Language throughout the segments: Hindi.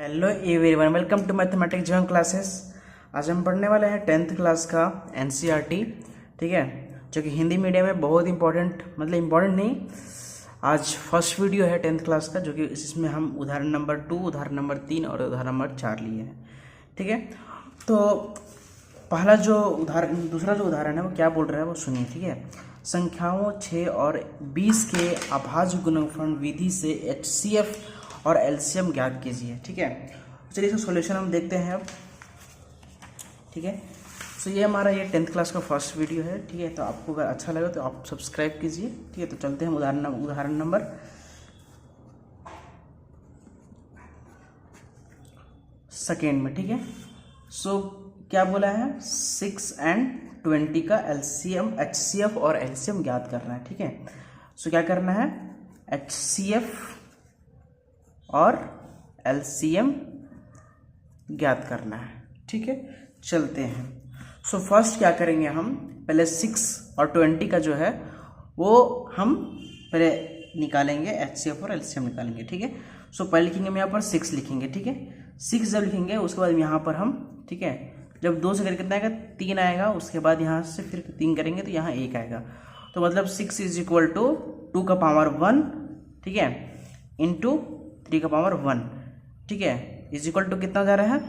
Hello everyone, welcome to mathematics zone classes. आज हम पढ़ने वाले हैं 10th क्लास का एनसीईआरटी, ठीक है, जो कि हिंदी मीडियम में बहुत इंपॉर्टेंट, मतलब इंपॉर्टेंट नहीं, आज फर्स्ट वीडियो है 10th क्लास का, जो कि इसमें हम उदाहरण नंबर 2, उदाहरण नंबर 3 और उदाहरण नंबर 4 लिए हैं। ठीक है, तो पहला जो उदाहरण, दूसरा जो उदाहरण है वो क्या बोल रहा है वो सुनिए। ठीक है, संख्याओं 6 और 20 के अभाज्य गुणनफल विधि से एचसीएफ और एलसीएम ज्ञात कीजिए। ठीक है, चलिए इसका सॉल्यूशन हम देखते हैं अब। ठीक है, तो ये हमारा 10th क्लास का फर्स्ट वीडियो है। ठीक है, तो आपको अगर अच्छा लगे तो आप सब्सक्राइब कीजिए। ठीक है, तो चलते हैं उदाहरण नंबर सेकेंड में। ठीक है, सो क्या बोला है, 6 and 20 का एलसीएम, एचसीएफ और एलसीएम ज्ञात करना है। ठीक है, सो क्या करना है, एचसीएफ और एलसीएम ज्ञात करना है। ठीक है, चलते हैं। सो फर्स्ट क्या करेंगे, हम पहले 6 और 20 का जो है वो हम पहले निकालेंगे, एचसीएफ और एलसीएम निकालेंगे। ठीक है, सो पहले लिखेंगे हम यहाँ पर 6 लिखेंगे। ठीक है, 6 जब लिखेंगे उसके बाद यहाँ पर हम, ठीक है, जब 2 से करके कितना आएगा, 3 आएगा। उसके बाद यहाँ से फिर 3 करेंगे तो यहाँ 1 आएगा। तो मतलब 6 = 2 का पावर 1, ठीक है, इंटू 3 का पावर 1। ठीक है, इजिक्वल टू कितना जा रहा है,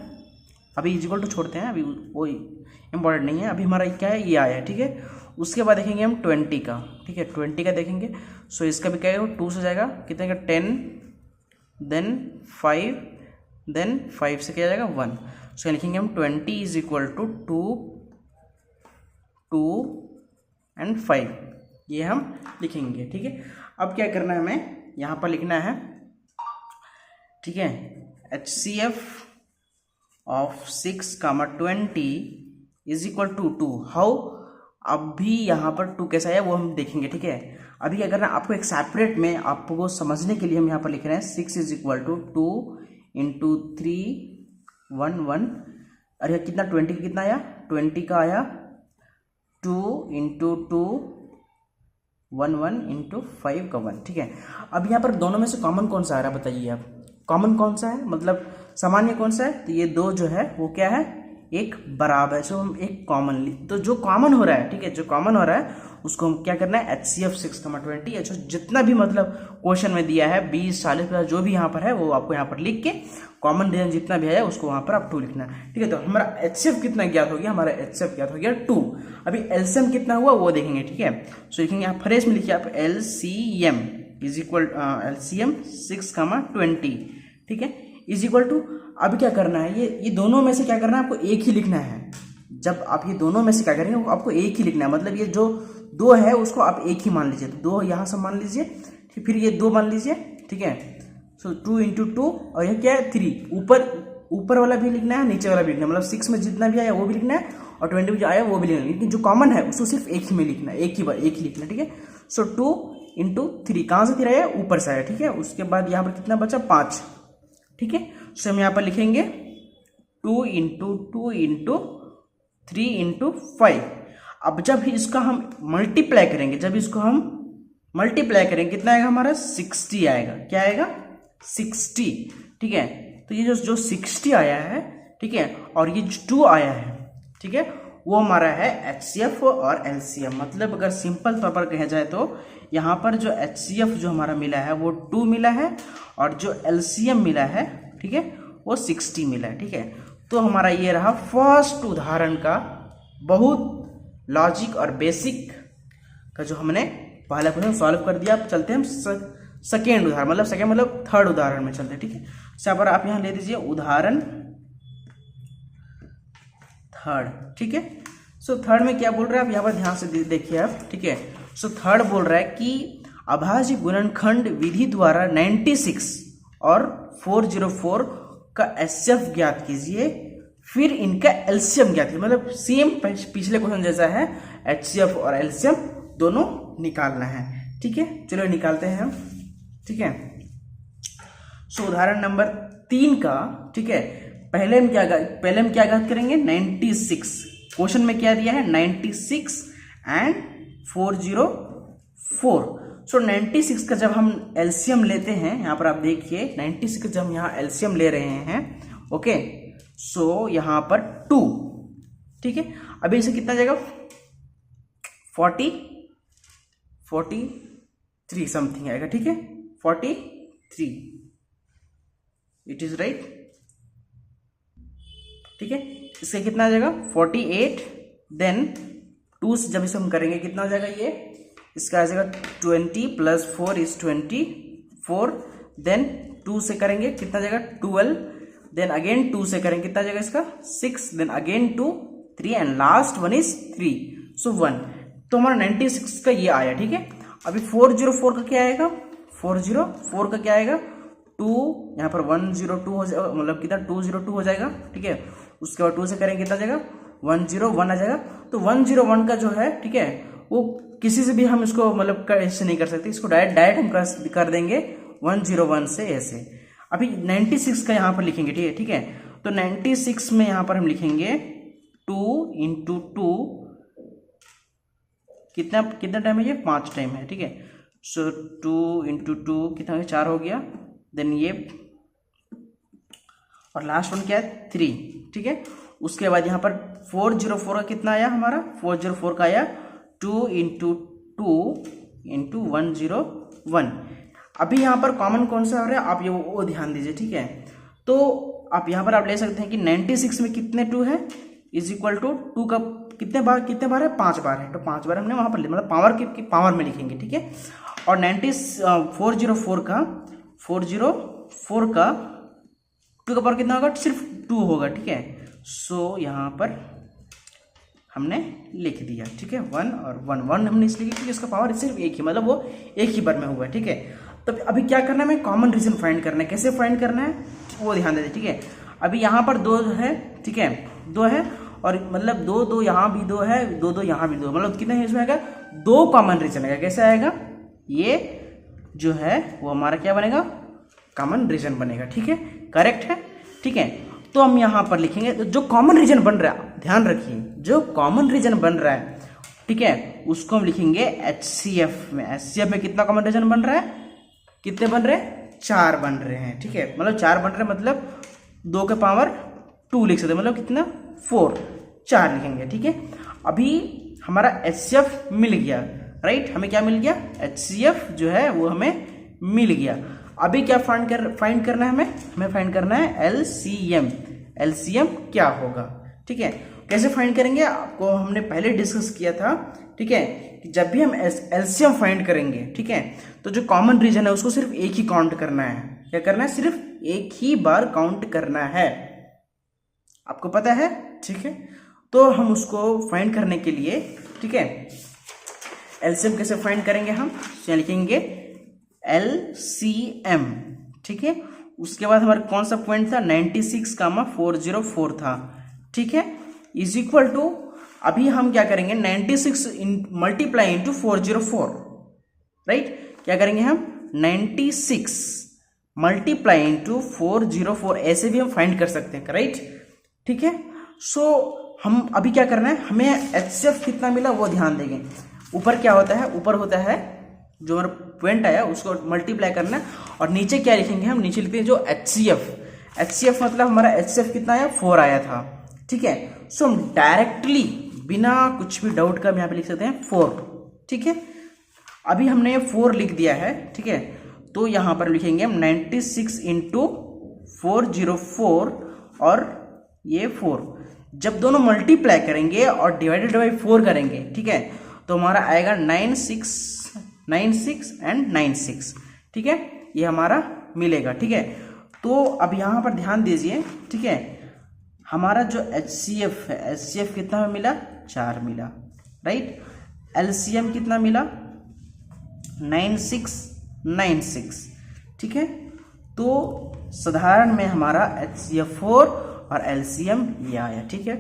अभी इजिक्वल टू छोड़ते हैं, अभी वो इम्पोर्टेंट नहीं है, अभी हमारा क्या है, ये आया है। ठीक है, उसके बाद देखेंगे हम 20 का। ठीक है, 20 का देखेंगे, सो इसका भी क्या है, 2 से जाएगा, कितने का, 10, देन 5, देन 5 से क्या जाएगा, 1। सो लिखेंगे हम 20 = 2 and 5, ये हम लिखेंगे। ठीक है, अब क्या करना है, हमें यहाँ पर लिखना है, ठीक है, HCF ऑफ 6, 20 = 2। हाउ, अभी यहाँ पर 2 कैसा है वो हम देखेंगे। ठीक है, अभी क्या करना है, आपको एक सेपरेट में आपको समझने के लिए हम यहाँ पर लिख रहे हैं 6 = 2 × 3, 1, 1। अरे कितना, 20 का कितना आया, 20 का आया 2 × 2, 1, 1 × 5 का 1। ठीक है, अब यहाँ पर दोनों में से कॉमन कौन सा आ रहा है, बताइए आप, कॉमन कौन सा है, मतलब सामान्य कौन सा है, तो ये 2 जो है वो क्या है, एक बराबर है। सो हम एक कॉमन, तो जो कॉमन हो रहा है, ठीक है, जो कॉमन हो रहा है उसको हम क्या करना है, HCF 6, 20, अच्छा जितना भी मतलब क्वेश्चन में दिया है 20, 40, 50 जो भी यहाँ पर है वो आपको यहाँ पर लिख के कॉमन डिवीजन जितना भी है उसको वहाँ पर आप 2 लिखना है। ठीक है, तो हमारा HCF कितना ज्ञात हो गया, हमारा HCF ज्ञात हो गया 2। अभी LCM कितना हुआ वो देखेंगे। ठीक है, सो लिखेंगे आप फ्रेश में लिखिए आप LCM LCM 6, 20। ठीक है, इजिक्वल टू, अभी क्या करना है, ये दोनों में से क्या करना है, आपको एक ही लिखना है। जब आप ये दोनों में से क्या करेंगे, आपको एक ही लिखना है, मतलब ये जो 2 है उसको आप एक ही मान लीजिए, तो 2 यहाँ से मान लीजिए, फिर ये 2 मान लीजिए। ठीक है, सो 2 × 2 और ये क्या है 3, ऊपर वाला भी लिखना है, नीचे वाला भी लिखना है, मतलब 6 में जितना भी आया वो भी लिखना है और 20 में जो आया वो भी लिखना है, लेकिन जो कॉमन है उसको सिर्फ एक ही में लिखना है, एक ही लिखना है। ठीक है, सो 2 × 3, कहाँ से 3 आया, ऊपर से आया। ठीक है, उसके बाद यहाँ पर कितना बचा, 5। ठीक है, सो हम यहाँ पर लिखेंगे 2 × 2 × 3 × 5। अब जब इसका हम मल्टीप्लाई करेंगे, कितना आएगा हमारा, 60 आएगा। क्या आएगा, 60। ठीक है, तो ये जो 60 आया है, ठीक है, और ये जो 2 आया है, ठीक है, वो हमारा है HCF और LCM। मतलब अगर सिंपल तौर पर कहा जाए तो यहाँ पर जो HCF जो हमारा मिला है वो 2 मिला है, और जो LCM मिला है, ठीक है, वो 60 मिला है। ठीक है, तो हमारा ये रहा फर्स्ट उदाहरण का बहुत लॉजिक और बेसिक का जो हमने पहला क्वेश्चन सॉल्व कर दिया। अब चलते हैं हम सेकेंड उदाहरण, मतलब थर्ड उदाहरण में चलते हैं। ठीक है, यहाँ पर आप यहाँ ले दीजिए उदाहरण थर्ड। ठीक है, सो थर्ड में क्या बोल रहा है, आप यहाँ पर ध्यान से देखिए आप। ठीक है, सो थर्ड बोल रहा है कि अभाज्य गुणनखंड विधि द्वारा 96 और 404 का HCF ज्ञात कीजिए, फिर इनका LCM ज्ञात कीजिए। मतलब सेम पिछले क्वेश्चन जैसा है, HCF और LCM दोनों निकालना है। ठीक है, चलो निकालते हैं हम। ठीक है, सो उदाहरण नंबर 3 का, ठीक है, पहले हम क्या ज्ञात करेंगे, 96। क्वेश्चन में क्या दिया है, 96 and 404। सो 96 का जब हम एलसीएम लेते हैं, यहाँ पर आप देखिए 96 का जब हम यहाँ एलसीएम ले रहे हैं, ओके, सो यहाँ पर 2, ठीक है। अभी इसे कितना जाएगा, 43 समथिंग आएगा, ठीक है, 43, इट इज राइट, ठीक है। इसका कितना आ जाएगा 48, देन 2 से जब इसे हम करेंगे कितना हो जाएगा ये, इसका आ जाएगा 20 + 4 = 24, देन 2 से करेंगे कितना जाएगा 12, देन अगेन 2 से करेंगे कितना जाएगा इसका 6, then again 2, 3 and last 1 is 3, so 1। तो हमारा 96 का ये आया, ठीक है। अभी 404 का क्या आएगा, 404 का क्या आएगा 2, यहाँ पर 102 हो जाएगा, मतलब कितना 202 हो जाएगा, ठीक है। उसके बाद 2 से करेंगे कितना जाएगा 101 आ जाएगा। तो 101 का जो है, ठीक है, वो किसी से भी हम इसको मतलब ऐसे नहीं कर सकते, इसको डायरेक्ट हम कर देंगे 101 से ऐसे। अभी 96 का यहाँ पर लिखेंगे, ठीक है, ठीक है। तो 96 में यहाँ पर हम लिखेंगे 2 × 2, कितना टाइम है ये, 5 टाइम है, ठीक है। सो 2 × 2 कितना हो गया, 4 हो गया, देन ये और लास्ट वन क्या है 3, ठीक है। उसके बाद यहाँ पर 404 का कितना आया हमारा, 404 का आया 2 × 2 × 101। अभी यहाँ पर कॉमन कौन सा हो रहा है, आप ये वो ध्यान दीजिए, ठीक है। तो आप यहाँ पर आप ले सकते हैं कि 96 में कितने 2 है, = 2 का कितने बार है, 5 बार है, तो 5 बार हमने वहाँ पर मतलब पावर की पावर में लिखेंगे, ठीक है। और 404 का 2 का पावर कितना होगा, सिर्फ 2 होगा, ठीक है। सो यहाँ पर हमने लिख दिया, ठीक है, 1 और 1 हमने इसलिए क्योंकि इसका पावर सिर्फ एक ही, मतलब वो एक ही बार में हुआ है, ठीक है। तो अभी क्या करना है, हमें कॉमन रीजन फाइंड करना है। कैसे फाइंड करना है वो ध्यान देते, ठीक है। अभी यहाँ पर 2 है, ठीक है, 2 है, और मतलब 2 यहाँ भी 2 है, 2 यहाँ भी 2, मतलब कितना है इसमें आएगा 2 कॉमन रीजन आएगा। कैसे आएगा, ये जो है वो हमारा क्या बनेगा, कॉमन रीजन बनेगा, ठीक है, करेक्ट है, ठीक है। तो हम यहाँ पर लिखेंगे जो कॉमन रीजन बन रहा है, ध्यान रखिए जो कॉमन रीजन बन रहा है, ठीक है, उसको हम लिखेंगे HCF में। HCF में कितना कॉमन रीजन बन रहा है, कितने बन रहे हैं, 4 बन रहे हैं, ठीक है। मतलब 4 बन रहे हैं, मतलब 2 के पावर 2 लिख सकते हैं, मतलब कितना 4 लिखेंगे, ठीक है। अभी हमारा HCF मिल गया, राइट, हमें क्या मिल गया, HCF जो है वो हमें मिल गया। अभी क्या फाइंड करना है, हमें फाइंड करना है LCM क्या होगा, ठीक है। कैसे फाइंड करेंगे, आपको हमने पहले डिस्कस किया था, ठीक है, कि जब भी हम LCM फाइंड करेंगे, ठीक है, तो जो कॉमन रीजन है उसको सिर्फ एक ही काउंट करना है। क्या करना है, सिर्फ एक ही बार काउंट करना है, आपको पता है, ठीक है। तो हम उसको फाइंड करने के लिए, ठीक है, LCM कैसे फाइंड करेंगे, हम यहाँ लिखेंगे LCM, ठीक है। उसके बाद हमारा कौन सा पॉइंट था, 96, 404 था, ठीक है, इज इक्वल टू, अभी हम क्या करेंगे 96 मल्टीप्लाई इंटू 404, राइट। क्या करेंगे हम 96 मल्टीप्लाई इंटू 404, ऐसे भी हम फाइंड कर सकते हैं, राइट, ठीक है। सो हम अभी क्या करना है, हमें HCF कितना मिला वो ध्यान देंगे। ऊपर क्या होता है, ऊपर होता है जो हमारा पॉइंट आया उसको मल्टीप्लाई करना है, और नीचे क्या लिखेंगे हम, नीचे लिखते हैं जो HCF मतलब हमारा HCF कितना आया 4 आया था, ठीक है। सो हम डायरेक्टली बिना कुछ भी डाउट का हम यहाँ पे लिख सकते हैं 4, ठीक है। अभी हमने 4 लिख दिया है, ठीक है। तो यहाँ पर लिखेंगे हम 96 × 404 और ये 4, जब दोनों मल्टीप्लाई करेंगे और डिवाइडेड बाई 4 करेंगे, ठीक है, तो हमारा आएगा 96 एंड 96, ठीक है, ये हमारा मिलेगा, ठीक है। तो अब यहाँ पर ध्यान दीजिए, ठीक है, हमारा जो HCF है, HCF कितना मिला, 4 मिला, राइट। LCM कितना मिला, 96, ठीक है। तो साधारण में हमारा HCF 4 और LCM ये आया, ठीक है।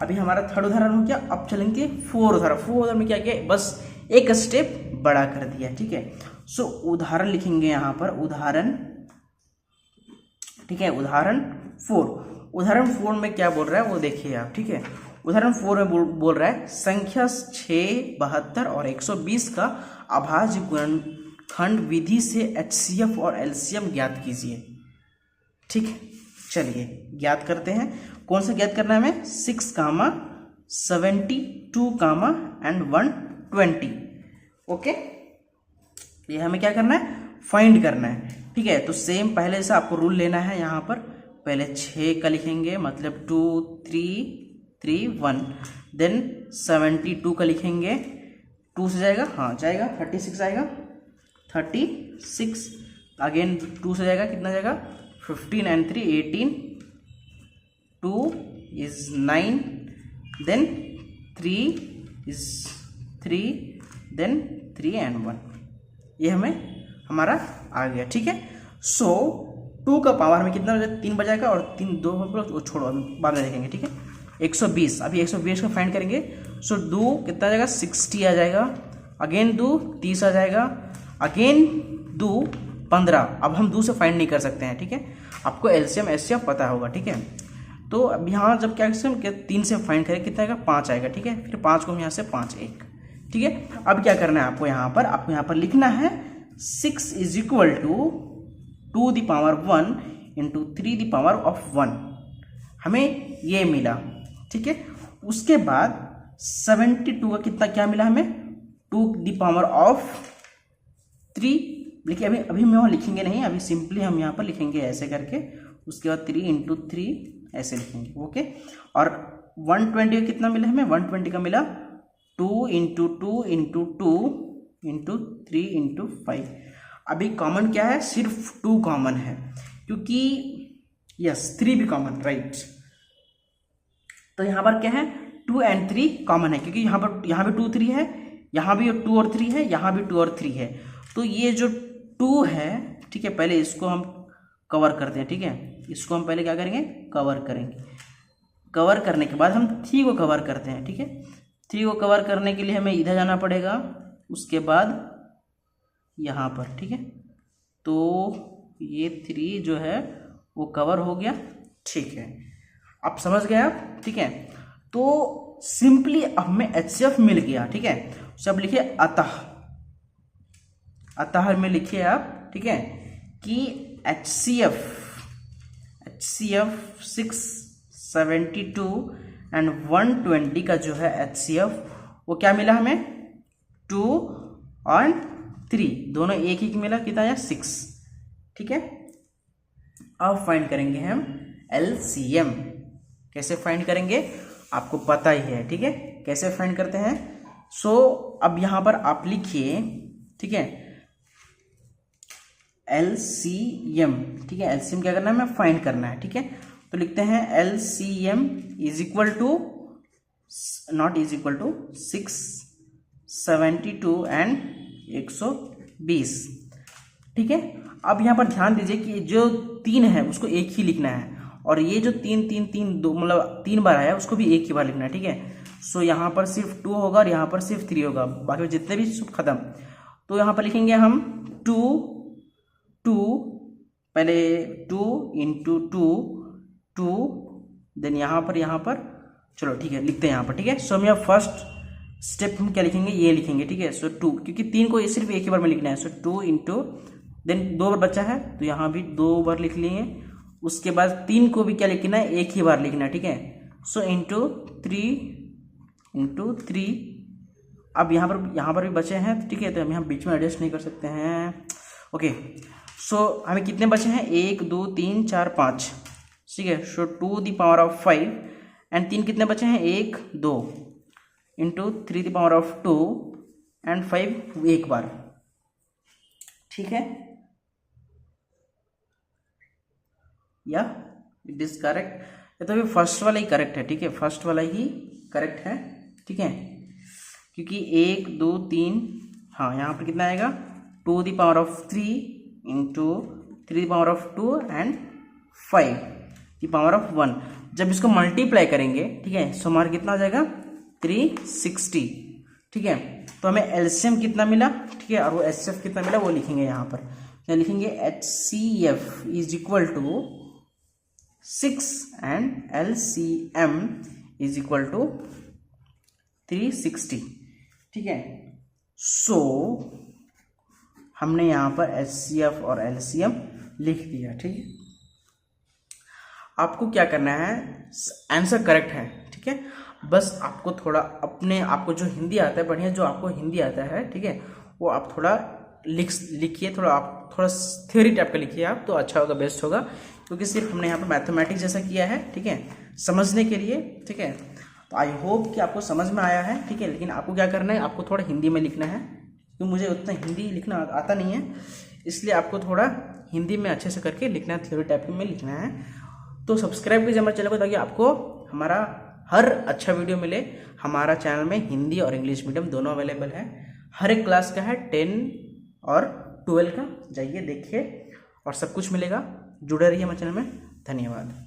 अभी हमारा थर्ड उदाहरण हो गया, अब चलेंगे फोर्थ उदाहरण में क्या किया, बस एक स्टेप बड़ा कर दिया, ठीक है। सो उदाहरण लिखेंगे यहाँ पर, उदाहरण, ठीक है, उदाहरण 4 में क्या बोल रहा है वो देखिए आप, ठीक है। उदाहरण 4 में बोल रहा है संख्या 6, 72 और 120 का अभाज्य खंड विधि से HCF और LCM ज्ञात कीजिए। ठीक है, चलिए ज्ञात करते हैं। कौन सा ज्ञात करना है हमें? 6, 72, 120। ओके, ये हमें क्या करना है? फाइंड करना है। ठीक है, तो सेम पहले से आपको रूल लेना है। यहाँ पर पहले 6 का लिखेंगे, मतलब 2 3 3 1, देन 72 का लिखेंगे, 2 से जाएगा, हाँ जाएगा, 36 आएगा, 36, अगेन 2 से जाएगा, कितना जाएगा? 15 and 3 18, 2 is 9, then 3 is 3, then 3 and 1, ये हमारा आ गया। ठीक है, सो 2 का पावर हमें कितना बजाएगा? 3 बजाएगा, और 3 2 वो छोड़ो, अभी बाद में देखेंगे। ठीक है, 120, अभी 120 को फाइंड करेंगे। सो 2 कितना आ जाएगा? 60 आ जाएगा, अगेन 2 30 आ जाएगा, अगेन 2 15। अब हम 2 से फाइंड नहीं कर सकते हैं। ठीक है, आपको LCM HCF पता होगा। ठीक है, तो अब यहाँ जब क्या 3 से फाइंड करें, कितना आएगा? 5 आएगा। ठीक है, फिर 5 को हम यहाँ से 5 1। ठीक है, अब क्या करना है आपको? यहाँ पर लिखना है 6 is equal to 2 the power 1 into 3 the power of 1, हमें ये मिला। ठीक है, उसके बाद 72 का कितना क्या मिला हमें? 2 द पावर ऑफ 3। देखिए अभी हम यहाँ लिखेंगे नहीं, अभी सिंपली हम यहाँ पर लिखेंगे ऐसे करके, उसके बाद 3 इंटू 3 ऐसे लिखेंगे। ओके, और 120 का कितना मिला हमें? 120 का मिला 2 इंटू 2 इंटू 2 इंटू 3 इंटू 5। अभी कॉमन क्या है? सिर्फ 2 कॉमन है, क्योंकि यस 3 भी कॉमन, राइट। तो यहाँ पर क्या है? 2 and 3 कॉमन है, क्योंकि यहाँ भी 2 3 है, यहाँ भी 2 और 3 है, यहाँ भी 2 और 3 है। तो ये जो 2 है, ठीक है, पहले इसको हम कवर करते हैं। ठीक है, इसको हम पहले क्या करेंगे? कवर करेंगे। कवर करने के बाद हम 3 को कवर करते हैं। ठीक है, 3 को कवर करने के लिए हमें इधर जाना पड़ेगा, उसके बाद यहाँ पर। ठीक है, तो ये 3 जो है वो कवर हो गया। ठीक है, आप समझ गए आप? ठीक है, तो सिंपली अब हमें HCF मिल गया। ठीक है, सब लिखिए अतः में लिखिए आप। ठीक है, कि HCF 6, 72 एंड 120 का जो है HCF वो क्या मिला हमें? 2 और 3 दोनों एक ही मिला, कितना आया? 6। ठीक है, अब फाइंड करेंगे हम LCM। कैसे फाइंड करेंगे आपको पता ही है। ठीक है, कैसे फाइंड करते हैं? सो अब यहाँ पर आप लिखिए, ठीक है, LCM। ठीक है, LCM क्या करना है? हमें फाइंड करना है। ठीक है, तो लिखते हैं LCM is equal to, not is equal to, 6, 72 and 120। ठीक है, अब यहाँ पर ध्यान दीजिए कि जो 3 है उसको एक ही लिखना है, और ये जो 3 3 3 2 मतलब 3 बार आया उसको भी एक ही बार लिखना है। ठीक है, सो यहाँ पर सिर्फ 2 होगा और यहाँ पर सिर्फ 3 होगा, बाकी जितने भी सब खत्म। तो यहाँ पर लिखेंगे हम 2 2, पहले 2 इंटू 2 2, देन यहाँ पर चलो ठीक है लिखते हैं यहाँ पर। ठीक है, सो हम यहाँ फर्स्ट स्टेप हम क्या लिखेंगे? ये लिखेंगे। ठीक है, सो 2, क्योंकि 3 को सिर्फ एक ही बार में लिखना है। सो 2 इंटू, देन 2 बार बचा है तो यहाँ भी 2 बार लिख लेंगे। उसके बाद 3 को भी क्या लिखना है? एक ही बार लिखना है। ठीक है, सो इंटू 3 अब यहाँ पर भी बचे हैं। ठीक है, तो हम यहाँ बीच में एडजस्ट नहीं कर सकते हैं। ओके, सो हमें कितने बचे हैं? 1 2 3 4 5। ठीक है, सो 2 द पावर ऑफ 5 एंड 3 कितने बचे हैं? 1 2 into 3 the power of 2 and 5 एक बार। ठीक है, या इट इज करेक्ट। तो अभी फर्स्ट वाला ही करेक्ट है। ठीक है, फर्स्ट वाला ही करेक्ट है। ठीक है, क्योंकि 1 2 3, हाँ यहाँ पर कितना आएगा? 2 the power of 3 into 3 the power of 2 and 5 the power of 1। जब इसको मल्टीप्लाई करेंगे, ठीक है, सो हमारा कितना आ जाएगा? 360। ठीक है, तो हमें LCM कितना मिला? ठीक है, और वो HCF कितना मिला वो लिखेंगे यहाँ पर। क्या लिखेंगे? HCF is equal to 6 and LCM is equal to 360। ठीक है, सो हमने यहाँ पर HCF और LCM लिख दिया। ठीक है, आपको क्या करना है, आंसर करेक्ट है। ठीक है, बस आपको थोड़ा अपने आपको जो हिंदी आता है बढ़िया, जो आपको हिंदी आता है, ठीक है, वो आप थोड़ा लिखिए, थोड़ा आप थोड़ा थ्योरी टाइप का लिखिए आप, तो अच्छा होगा, बेस्ट होगा, क्योंकि सिर्फ हमने यहाँ पर मैथमेटिक्स जैसा किया है। ठीक है, समझने के लिए। ठीक है, तो आई होप कि आपको समझ में आया है। ठीक है, लेकिन आपको क्या करना है, आपको थोड़ा हिंदी में लिखना है, क्योंकि मुझे उतना हिंदी लिखना आता नहीं है, इसलिए आपको थोड़ा हिंदी में अच्छे से करके लिखना है, थ्योरी टाइप में लिखना है। तो सब्सक्राइब कीजिए हमारे चैनल को, ताकि आपको हमारा हर अच्छा वीडियो मिले। हमारा चैनल में हिंदी और इंग्लिश मीडियम दोनों अवेलेबल है, हर एक क्लास का है, 10 और 12 का। जाइए देखिए और सब कुछ मिलेगा। जुड़े रहिए हमारे चैनल में। धन्यवाद।